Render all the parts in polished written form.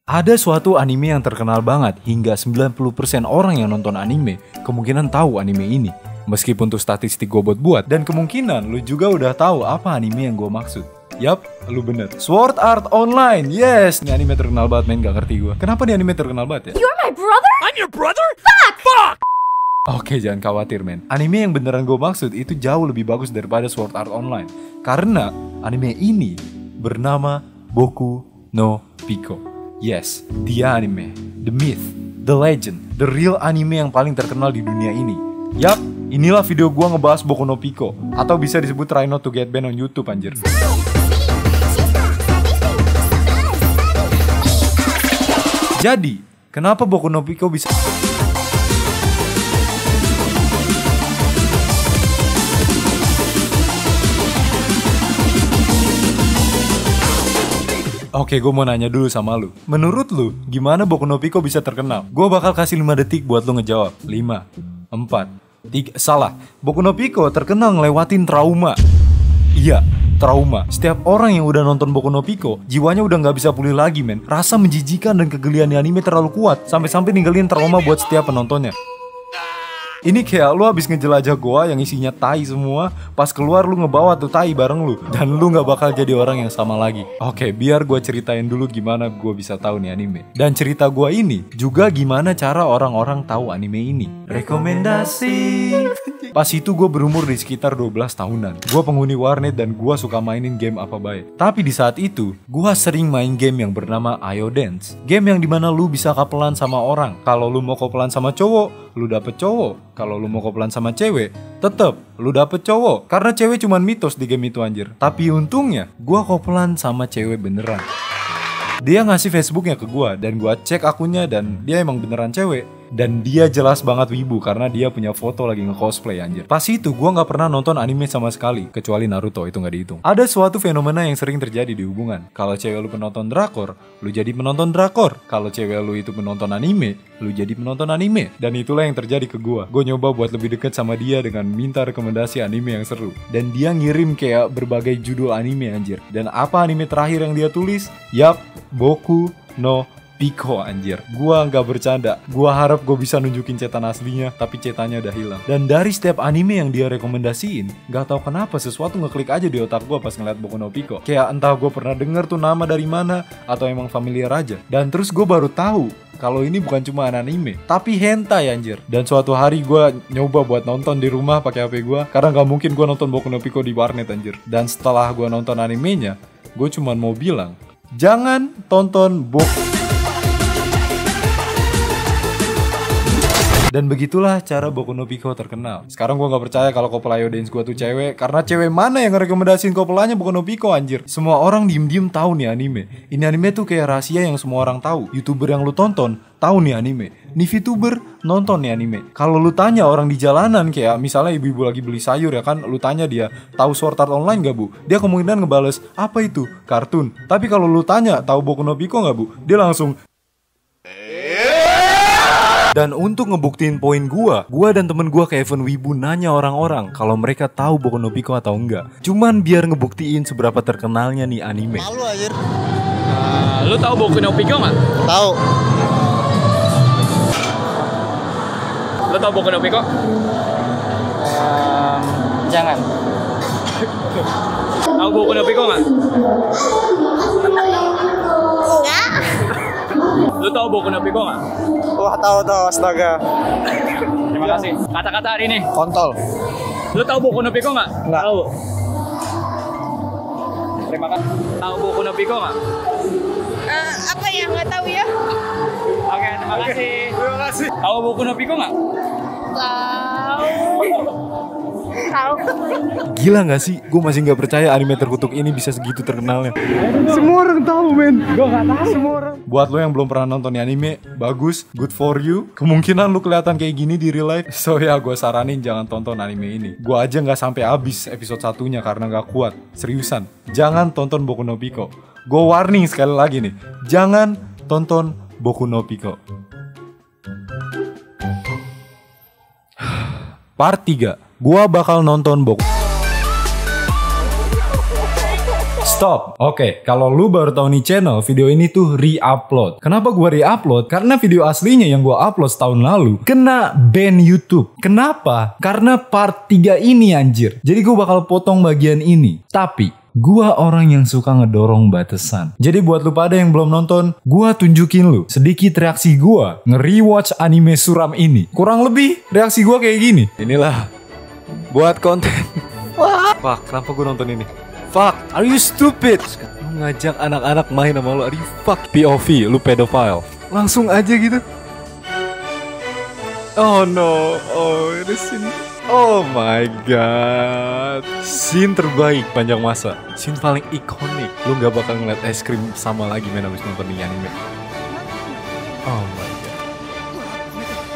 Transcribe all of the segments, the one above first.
Ada suatu anime yang terkenal banget, hingga 90% orang yang nonton anime kemungkinan tahu anime ini. Meskipun tuh statistik gue buat-buat, dan kemungkinan lu juga udah tahu apa anime yang gue maksud. Yap, lu bener. Sword Art Online, yes! Ini anime terkenal banget, men, gak ngerti gue. Kenapa ini anime terkenal banget ya? You're my brother? I'm your brother? Fuck! Oke, jangan khawatir, men. Anime yang beneran gue maksud itu jauh lebih bagus daripada Sword Art Online. Karena anime ini bernama Boku no Pico. Yes, dia anime, the myth, the legend, the real anime yang paling terkenal di dunia ini. Yap, inilah video gua ngebahas Boku no Pico, atau bisa disebut Try Not to Get Banned on YouTube, anjir. Jadi, kenapa Boku no Pico bisa... Oke, gue mau nanya dulu sama lu. Menurut lu, gimana Boku no Pico bisa terkenal? Gue bakal kasih 5 detik buat lu ngejawab. 5, 4, 3, salah. Boku no Pico terkenal ngelewatin trauma. Iya, trauma. Setiap orang yang udah nonton Boku no Pico, jiwanya udah gak bisa pulih lagi, men. Rasa menjijikan dan kegelian di anime terlalu kuat, sampai-sampai ninggalin trauma buat setiap penontonnya. Ini kayak lu habis ngejelajah goa yang isinya tai semua, pas keluar lu ngebawa tuh tai bareng lu, dan lu gak bakal jadi orang yang sama lagi. Oke, biar gue ceritain dulu gimana gue bisa tahu nih anime. Dan cerita gue ini juga gimana cara orang-orang tahu anime ini. Rekomendasi. Pas itu gue berumur di sekitar 12 tahunan. Gue penghuni warnet dan gue suka mainin game apa baik. Tapi di saat itu, gue sering main game yang bernama Ayo Dance. Game yang dimana lu bisa kapelan sama orang. Kalau lu mau kapelan sama cowok, lu dapet cowok. Kalau lu mau kopelan sama cewek, tetep lu dapet cowok. Karena cewek cuman mitos di game itu, anjir. Tapi untungnya, gua kopelan sama cewek beneran. Dia ngasih Facebooknya ke gua, dan gua cek akunnya, dan dia emang beneran cewek. Dan dia jelas banget wibu karena dia punya foto lagi nge-cosplay, anjir. Pas itu gua gak pernah nonton anime sama sekali, kecuali Naruto, itu gak dihitung. Ada suatu fenomena yang sering terjadi di hubungan. Kalau cewek lu penonton drakor, lu jadi penonton drakor. Kalau cewek lu itu penonton anime, lu jadi penonton anime. Dan itulah yang terjadi ke gua. Gua nyoba buat lebih deket sama dia dengan minta rekomendasi anime yang seru. Dan dia ngirim kayak berbagai judul anime, anjir. Dan apa anime terakhir yang dia tulis? Yap, Boku no Pico, anjir. Gua nggak bercanda. Gua harap gue bisa nunjukin cetan aslinya, tapi cetannya udah hilang. Dan dari setiap anime yang dia rekomendasiin, nggak tahu kenapa sesuatu ngeklik aja di otak gue pas ngeliat Boku no Pico. Kayak entah gue pernah denger tuh nama dari mana, atau emang familiar aja. Dan terus gue baru tahu kalau ini bukan cuma anime, tapi hentai, anjir. Dan suatu hari gue nyoba buat nonton di rumah pakai HP gue, karena nggak mungkin gue nonton Boku no Pico di warnet, anjir. Dan setelah gue nonton animenya, gue cuman mau bilang, jangan tonton Boku. Dan begitulah cara Boku no Pico terkenal. Sekarang gue gak percaya kalau couple Ayo Dance gue tuh cewek, karena cewek mana yang ngerekomendasiin couple-nya Boku no Pico, anjir. Semua orang diem-diem tahu nih anime. Ini anime tuh kayak rahasia yang semua orang tahu. YouTuber yang lu tonton tahu nih anime. Nih VTuber nonton nih anime. Kalau lu tanya orang di jalanan, kayak misalnya ibu-ibu lagi beli sayur ya kan, lu tanya dia, tahu Sword Art Online gak bu? Dia kemungkinan ngebales, apa itu? Kartun. Tapi kalau lu tanya, tahu Boku no Pico gak bu? Dia langsung... Dan untuk ngebuktiin poin gua dan temen gua kayak Evan Wibu nanya orang-orang kalau mereka tahu Boku no Pico atau enggak. Cuman biar ngebuktiin seberapa terkenalnya nih anime. Malu anjir. Lu tahu Boku no Pico nggak? Tahu. Lu tahu Boku no Pico? Jangan. Tahu Boku no Pico nggak? Lu tahu Boku no Pico nggak? Wah, tahu astaga. Terima kasih. Kata-kata hari ini. Kontol. Lu tahu Boku no Pico nggak? Nggak. Tahu. Terima kasih. Tahu Boku no Pico nggak? Apa ya? Nggak tahu ya? Oke, terima kasih. Terima kasih. Tahu Boku no Pico nggak? Tahu. Gila gak sih? Gue masih gak percaya anime terkutuk ini bisa segitu terkenalnya. Semua orang tahu, men. Gue nggak tahu. Semua orang. Buat lo yang belum pernah nonton anime, bagus, good for you. Kemungkinan lo kelihatan kayak gini di real life. So ya, gue saranin jangan tonton anime ini. Gue aja gak sampai habis episode 1-nya karena gak kuat. Seriusan, jangan tonton Boku no Pico. Gue warning sekali lagi nih, jangan tonton Boku no Pico. Part 3, gua bakal nonton Boku. Stop. Oke, kalau lu baru tahu nih channel, video ini tuh re-upload. Kenapa gua re-upload? Karena video aslinya yang gua upload setahun lalu kena ban YouTube. Kenapa? Karena part 3 ini anjir. Jadi gua bakal potong bagian ini. Tapi gua orang yang suka ngedorong batasan. Jadi buat lu pada yang belum nonton, gua tunjukin lu sedikit reaksi gua nge-rewatch anime suram ini. Kurang lebih reaksi gua kayak gini. Inilah buat konten. Fuck, kenapa gua nonton ini? Fuck, are you stupid? Lu ngajak anak-anak main sama lu, are you fuck? POV, lu pedophile. Langsung aja gitu. Oh no, oh ini scene. Oh my god, scene terbaik panjang masa, scene paling ikonik. Lu gak bakal ngeliat es krim sama lagi men abis nonton ini anime. Oh my god.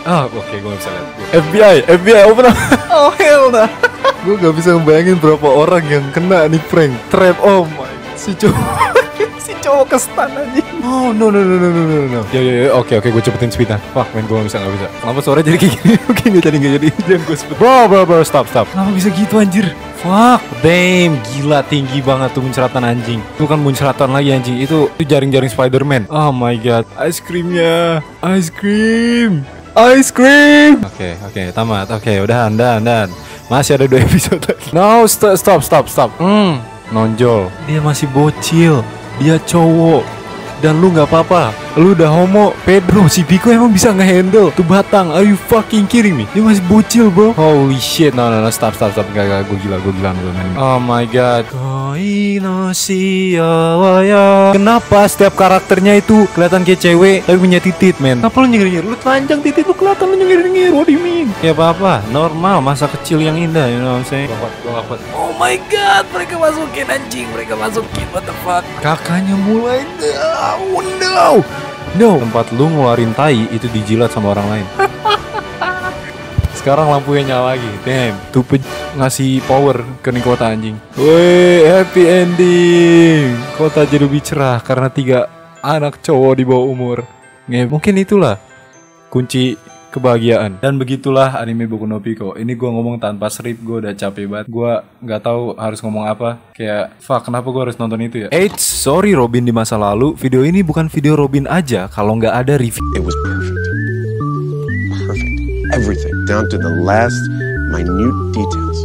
Oh oke, gue gak bisa liat. FBI open up. Oh hell nah. Gue gak bisa ngebayangin berapa orang yang kena nih prank trap. Oh my god, si cowok kestan aja. Oh no. Ya, oke, gue cepetin speednya. Fuck men, gue gak bisa. Kenapa suaranya jadi kayak gini? Oke, gak jadi. Jangan gue cepet. Bro, stop. Kenapa bisa gitu anjir? Fuck, damn, gila tinggi banget tuh munceratan anjing. Itu kan munceratan lagi anjing. Itu jaring-jaring Spider-Man. Oh my god, ice cream. Oke, tamat. Oke, udahan. Masih ada 2 episode lagi. No, stop. Nonjol. Dia masih bocil. Dia cowok. Dan lu gak apa-apa. Lu udah homo. Pedro, si Pico emang bisa nge-handle tuh batang. Are you fucking kidding me? Dia masih bocil bro. Holy shit. No, stop. Gak, gue gila. Oh my god. Kenapa setiap karakternya itu kelihatan kayak cewek tapi punya titit men? Kenapa lu nyengir-nyengir? Lu telanjang titit lu kelihatan, lu nyengir-nyengir. What do you mean? Ya apa-apa, normal, masa kecil yang indah, you know what I'm saying? Oh my god, mereka masukin anjing, what the fuck? Kakaknya mulai, oh no. Tempat lu ngeluarin tai itu dijilat sama orang lain. Sekarang lampunya nyala lagi. Damn, tuh ngasih power ke nih kota anjing. Woi, happy ending. Kota jadi lebih cerah karena 3 anak cowok di bawah umur. Mungkin itulah kunci kebahagiaan. Dan begitulah anime Boku no Pico. Ini gue ngomong tanpa skrip, gue udah capek banget. Gue nggak tahu harus ngomong apa. Kayak, fuck, kenapa gue harus nonton itu ya? Sorry Robin di masa lalu. Video ini bukan video Robin aja kalau nggak ada review. It was perfect. Everything, down to the last minute details.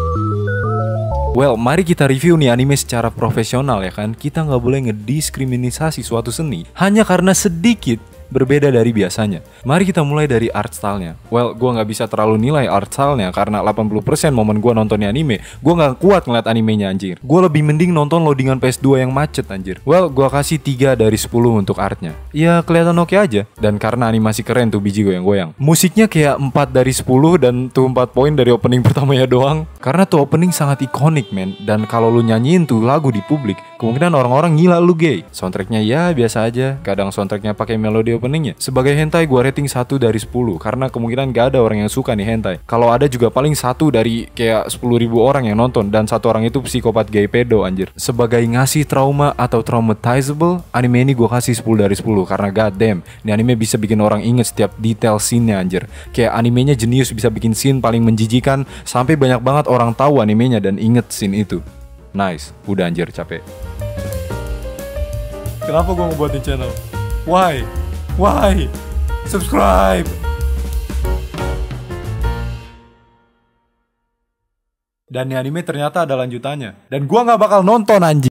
Well, mari kita review nih anime secara profesional ya kan. Kita nggak boleh ngediskriminasi suatu seni hanya karena sedikit berbeda dari biasanya. Mari kita mulai dari art style-nya. Well, gue gak bisa terlalu nilai art style-nya karena 80% momen gue nontonnya anime, gue gak kuat ngeliat animenya anjir. Gue lebih mending nonton loadingan PS2 yang macet anjir. Well, gue kasih 3 dari 10 untuk artnya. Ya kelihatan oke aja. Dan karena animasi keren tuh biji goyang-goyang. Musiknya kayak 4 dari 10 dan tuh 4 poin dari opening pertamanya doang. Karena tuh opening sangat ikonik men. Dan kalau lu nyanyiin tuh lagu di publik, kemungkinan orang-orang ngira lu gay. Soundtracknya ya biasa aja. Kadang soundtracknya pakai melodi openingnya. Sebagai hentai gue rating 1 dari 10 karena kemungkinan gak ada orang yang suka nih hentai. Kalau ada juga paling 1 dari kayak 10.000 orang yang nonton dan 1 orang itu psikopat gay pedo anjir. Sebagai ngasih trauma atau traumatizable, anime ini gue kasih 10 dari 10 karena goddamn, ini anime bisa bikin orang inget setiap detail scene-nya anjir. Kayak animenya jenius, bisa bikin scene paling menjijikan sampai banyak banget orang tahu animenya dan inget scene itu. Nice, udah anjir capek. Kenapa gue ngebuatin channel? Why? Subscribe. Dan ini anime ternyata ada lanjutannya. Dan gua gak bakal nonton anjing.